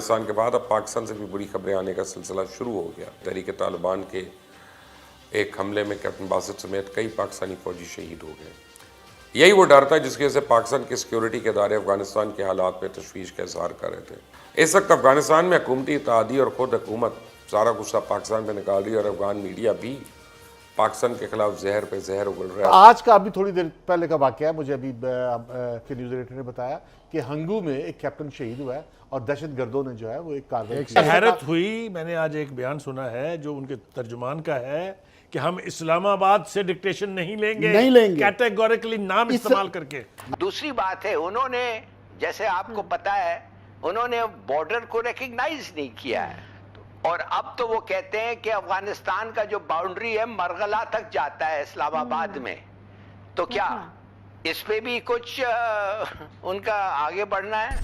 अफगानिस्तान के बाद अब पाकिस्तान से भी बुरी खबरें आने का सिलसिला शुरू हो गया। तहरीक तालिबान के एक हमले में कैप्टन बासित समेत कई पाकिस्तानी फौजी शहीद हो गए। यही वो डर था जिसकी वजह से पाकिस्तान के सिक्योरिटी के इदारे अफगानिस्तान के हालात में तशवीश का इजहार कर रहे थे। इस वक्त अफगानिस्तान में हुकूमती इत्तेहादी और खुद हुकूमत सारा गुस्सा पाकिस्तान पर निकाल रही है और अफगान मीडिया भी पाकिस्तान के खिलाफ जहर पे जहर उगल रहा है। आज का अभी थोड़ी देर पहले का वाकया है, मुझे अभी के न्यूज एडिटर ने बताया कि हंगू में एक कैप्टन शहीद हुआ है और दहशतगर्दों ने जो है वो एक कार्रवाई की। हैरत हुई, मैंने आज एक बयान सुना है जो उनके तर्जुमान का है कि हम इस्लामाबाद से डिक्टेशन नहीं लेंगे कैटेगोरिकली नाम इस्तेमाल करके। दूसरी बात है, उन्होंने जैसे आपको पता है उन्होंने बॉर्डर को रिकग्नाइज नहीं किया है और अब तो वो कहते हैं कि अफगानिस्तान का जो बाउंड्री है मरगला तक जाता है इस्लामाबाद में। तो क्या इस पे भी कुछ उनका आगे बढ़ना है?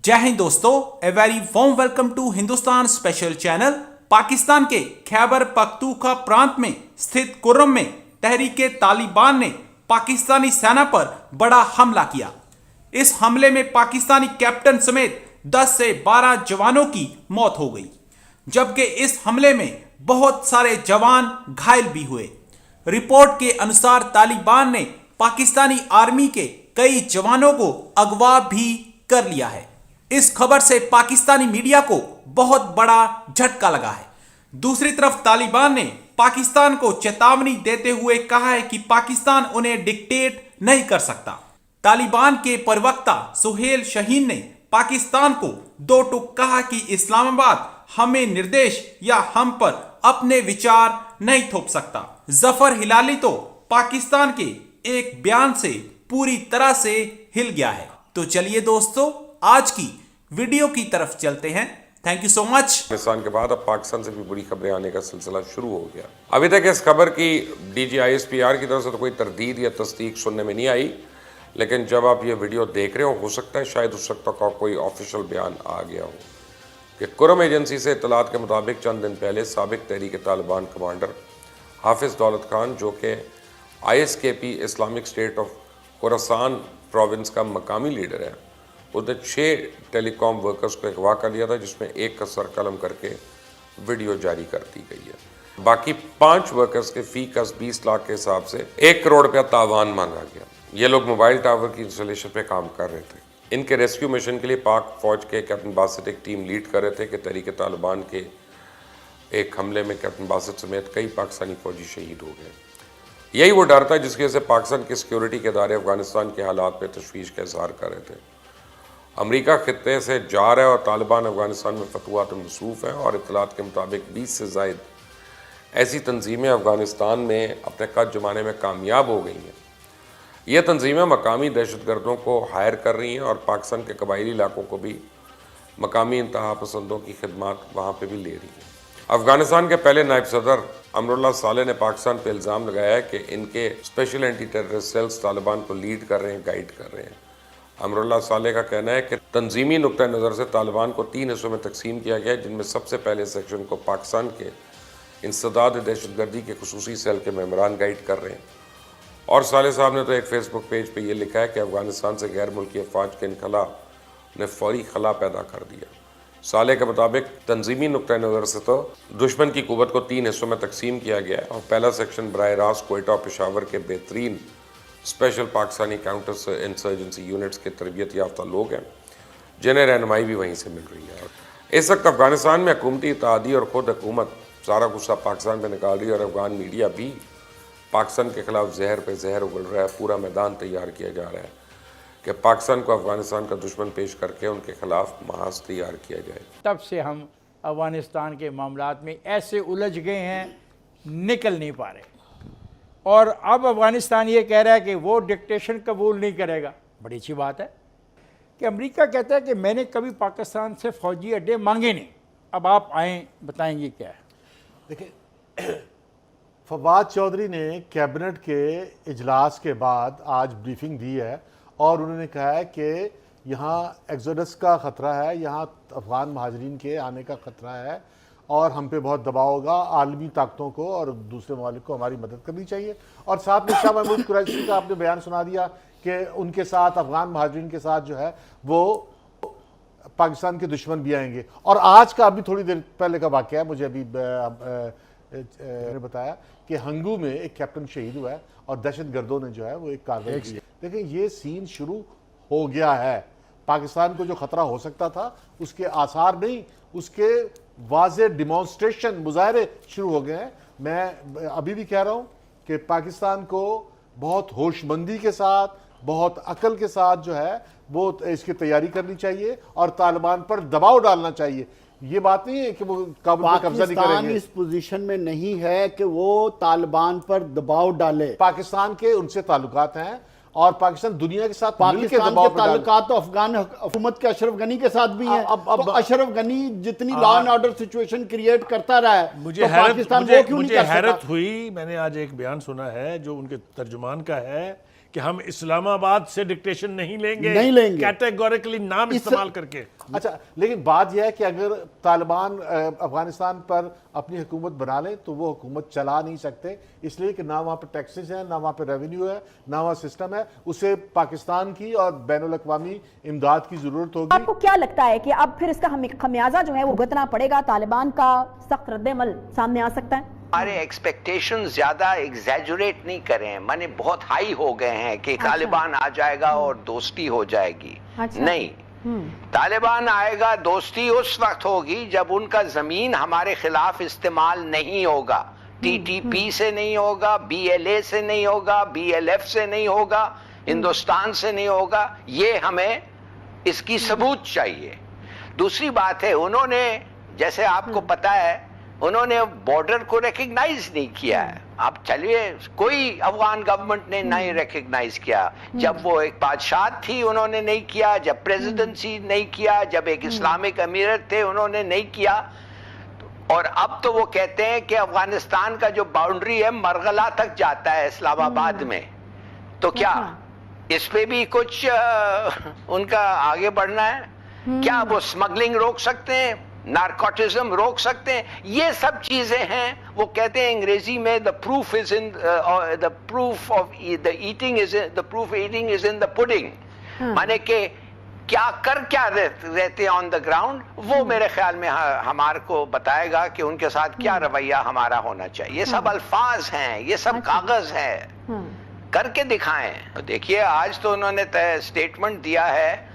जय हिंद दोस्तों, a very warm welcome to Hindustan special channel. Pakistan के खैबर पख्तूनख्वा प्रांत में स्थित कुर्रम में तहरीके तालिबान ने पाकिस्तानी सेना पर बड़ा हमला किया। इस हमले में पाकिस्तानी कैप्टन समेत 10 से 12 जवानों की मौत हो गई, जबकि इस हमले में बहुत सारे जवान घायल भी हुए। रिपोर्ट के अनुसार तालिबान ने पाकिस्तानी आर्मी के कई जवानों को अगवा भी कर लिया है। इस खबर से पाकिस्तानी मीडिया को बहुत बड़ा झटका लगा है। दूसरी तरफ तालिबान ने पाकिस्तान को चेतावनी देते हुए कहा है कि पाकिस्तान उन्हें डिक्टेट नहीं कर सकता। तालिबान के प्रवक्ता सुहेल शाहीन ने पाकिस्तान को दो टूक कहा कि इस्लामाबाद हमें निर्देश या हम पर अपने विचार नहीं थोप सकता। जफर हिलाली तो पाकिस्तान के एक बयान से पूरी तरह से हिल गया है। तो चलिए दोस्तों, आज की वीडियो की तरफ चलते हैं। Thank you so much. Afghanistan के बाद अब पाकिस्तान से भी बुरी खबरें आने का सिलसिला शुरू हो गया। अभी तक इस खबर की DGISPR की तरफ से तो कोई तरदीद या तस्दीक सुनने में नहीं आई, लेकिन जब आप ये वीडियो देख रहे हो सकता है शायद उस वक्त का कोई ऑफिशियल बयान आ गया हो कि कुर्रम एजेंसी से इत्तलात के मुताबिक चंद दिन पहले साबिक तहरीक तालिबान कमांडर हाफिज दौलत खान, जो कि ISKP Islamic state of Khorasan province का मकामी लीडर है, उसने 6 टेलीकॉम वर्कर्स को अगवा कर लिया था, जिसमें एक का सर कलम करके वीडियो जारी कर दी गई है। बाकी 5 वर्कर्स के फी का 20 लाख के हिसाब से 1 करोड़ रुपया तावान मांगा गया। ये लोग मोबाइल टावर की इंस्टॉलेशन पे काम कर रहे थे। इनके रेस्क्यू मिशन के लिए पाक फौज के कैप्टन बासित एक टीम लीड कर रहे थे कि तहरीक तालिबान के एक हमले में कैप्टन बासित समेत कई पाकिस्तानी फौजी शहीद हो गए। यही वो डर था जिसकी वजह से पाकिस्तान के सिक्योरिटी के इदारे अफगानिस्तान के हालात में तशवीश का इजहार कर रहे थे। अमरीका खित्ते से जा रहा है और तालिबान अफगानिस्तान में फतवात मसूफ है और इत्तलात के मुताबिक 20 से ज़ायद ऐसी तंजीमें अफगानिस्तान में अपने कद जमाने में कामयाब हो गई हैं। ये तंजीमें मकामी दहशतगर्दों को हायर कर रही हैं और पाकिस्तान के कबायली इलाकों को भी मकामी इंतहा पसंदों की खिदमत वहाँ पर भी ले रही हैं। अफगानिस्तान के पहले नायब सदर अमरुल्लाह साले ने पाकिस्तान पर इल्ज़ाम लगाया है कि इनके special anti terrorist cells Taliban को लीड कर रहे हैं, गाइड कर रहे हैं। अमरुल्लाह साले का कहना है कि तंजीमी नुक्ता नज़र से तालिबान को 3 हिस्सों में तकसीम किया गया है, जिनमें सबसे पहले सेक्शन को पाकिस्तान के इंसदाद दहशतगर्दी के खुसूसी सेल के मेम्बरान गाइड कर रहे हैं। और साले साहब ने तो एक फेसबुक पेज पे ये लिखा है कि अफगानिस्तान से गैर मुल्की अफवाज के इनखला ने फौरी खला पैदा कर दिया। साले के मुताबिक तंजीमी नुक्ता नज़र से तो दुश्मन की कुव्वत को 3 हिस्सों में तकसीम किया गया है और पहला सेक्शन बराह रास्त कोयटा और पेशावर के बेहतरीन special Pakistani counter insurgency units के तरबियत याफ्ता लोग हैं, जिन्हें रहनुमाई भी वहीं से मिल रही है। इस वक्त अफगानिस्तान में हुकूमती इत्तेहादी और खुद हुकूमत सारा गुस्सा पाकिस्तान पर निकाल रही है और अफगान मीडिया भी पाकिस्तान के खिलाफ जहर पे जहर उगल रहा है। पूरा मैदान तैयार किया जा रहा है कि पाकिस्तान को अफगानिस्तान का दुश्मन पेश करके उनके खिलाफ महाज तैयार किया जाए। तब से हम अफगानिस्तान के मामलात में ऐसे उलझ गए हैं, निकल नहीं पा रहे। और अब अफगानिस्तान ये कह रहा है कि वो डिक्टेशन कबूल नहीं करेगा। बड़ी अच्छी बात है कि अमेरिका कहता है कि मैंने कभी पाकिस्तान से फ़ौजी अड्डे मांगे नहीं। अब आप आएँ, बताएंगे क्या है। देखिए, फवाद चौधरी ने कैबिनेट के इजलास के बाद आज ब्रीफिंग दी है और उन्होंने कहा है कि यहाँ एक्सोडस का ख़तरा है, यहाँ अफ़गान महाजरीन के आने का ख़तरा है और हम पे बहुत दबाव होगा। आलमी ताकतों को और दूसरे ममालिक को हमारी मदद करनी चाहिए। और साथ में शाह महमूद कुरैशी का आपने बयान सुना दिया कि उनके साथ अफ़गान महाजरीन के साथ जो है वो पाकिस्तान के दुश्मन भी आएंगे। और आज का अभी थोड़ी देर पहले का वाकया है, मुझे अभी ने बताया कि हंगू में एक कैप्टन शहीद हुआ है और दहशतगर्दों ने जो है वो एक कार्रवाई की है। लेकिन ये सीन शुरू हो गया है। पाकिस्तान को जो खतरा हो सकता था उसके आसार नहीं, उसके वाज़े डिमॉन्स्ट्रेशन, मुजाहरे शुरू हो गए हैं। मैं अभी भी कह रहा हूं कि पाकिस्तान को बहुत होशमंदी के साथ, बहुत अकल के साथ जो है वो इसकी तैयारी करनी चाहिए और तालिबान पर दबाव डालना चाहिए। ये बात नहीं है कि वो काबुल पे कब्जा नहीं पाकिस्तान करेंगे। इस पोजीशन में नहीं है कि वो तालिबान पर दबाव डाले। पाकिस्तान के उनसे ताल्लुकात हैं और पाकिस्तान दुनिया के साथ मिलकर पाकिस्तान दबाव के डाल- ताल्लुकात तो अफगान हुकूमत के अशरफ गनी के साथ भी हैं। अब तो अशरफ गनी जितनी law and order situation create करता रहा है, मुझे तो पाकिस्तान वो क्यों नहीं मुझे कर सकता? हैरत हुई, मैंने आज एक बयान सुना है जो उनके तर्जुमान का है कि हम इस्लामाबाद से डिक्टेशन नहीं लेंगे, कैटेगोरिकली नाम इस्तेमाल करके। अच्छा, लेकिन बात यह है कि अगर तालिबान अफगानिस्तान पर अपनी हुकूमत बना ले तो वो हुकूमत चला नहीं सकते, इसलिए कि ना वहाँ पर टैक्सेस हैं, ना वहाँ पर रेवेन्यू है, ना वहाँ सिस्टम है। उसे पाकिस्तान की और बैनुल अक़वामी इमदाद की ज़रूरत होगी। आपको क्या लगता है कि अब फिर इसका खमियाजा जो है वो भुगतना पड़ेगा, तालिबान का सख्त रद्द-ए-अमल सामने आ सकता है? हमारे एक्सपेक्टेशन ज्यादा एग्जैजुरेट नहीं करें, माने बहुत हाई हो गए हैं कि तालिबान आ जाएगा और दोस्ती हो जाएगी। अच्छा। नहीं, तालिबान आएगा, दोस्ती उस वक्त होगी जब उनका जमीन हमारे खिलाफ इस्तेमाल नहीं होगा। टीटीपी से नहीं होगा, बीएलए से नहीं होगा, बीएलएफ से नहीं होगा, हिंदुस्तान से नहीं होगा। ये हमें इसकी सबूत चाहिए। दूसरी बात है, उन्होंने, जैसे आपको पता है, उन्होंने बॉर्डर को रिकग्नाइज नहीं किया है। आप चलिए, कोई अफगान गवर्नमेंट ने नहीं रिकग्नाइज किया। जब वो एक बादशाह थी उन्होंने नहीं किया, जब प्रेसिडेंसी नहीं किया, जब एक इस्लामिक अमीरत थे उन्होंने नहीं किया। और अब तो वो कहते हैं कि अफगानिस्तान का जो बाउंड्री है मरगला तक जाता है इस्लामाबाद में। तो क्या इस पे भी कुछ उनका आगे बढ़ना है? क्या वो स्मगलिंग रोक सकते हैं, नारकोटिज्म रोक सकते हैं? ये सब चीजें हैं। वो कहते हैं अंग्रेजी में the proof is in the proof of the eating is the proof eating is in the pudding. माने कि क्या कर क्या रहते हैं ऑन द ग्राउंड, वो मेरे ख्याल में हमारे को बताएगा कि उनके साथ क्या रवैया हमारा होना चाहिए। ये सब अल्फाज हैं, ये सब कागज है, करके दिखाएं। तो देखिए, आज तो उन्होंने स्टेटमेंट दिया है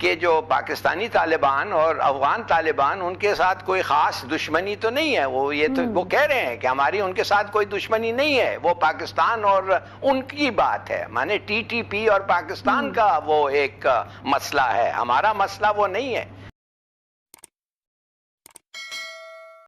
कि जो पाकिस्तानी तालिबान और अफगान तालिबान, उनके साथ कोई खास दुश्मनी तो नहीं है। वो ये तो वो कह रहे हैं कि हमारी उनके साथ कोई दुश्मनी नहीं है, वो पाकिस्तान और उनकी बात है। माने टीटीपी और पाकिस्तान का वो एक मसला है, हमारा मसला वो नहीं है।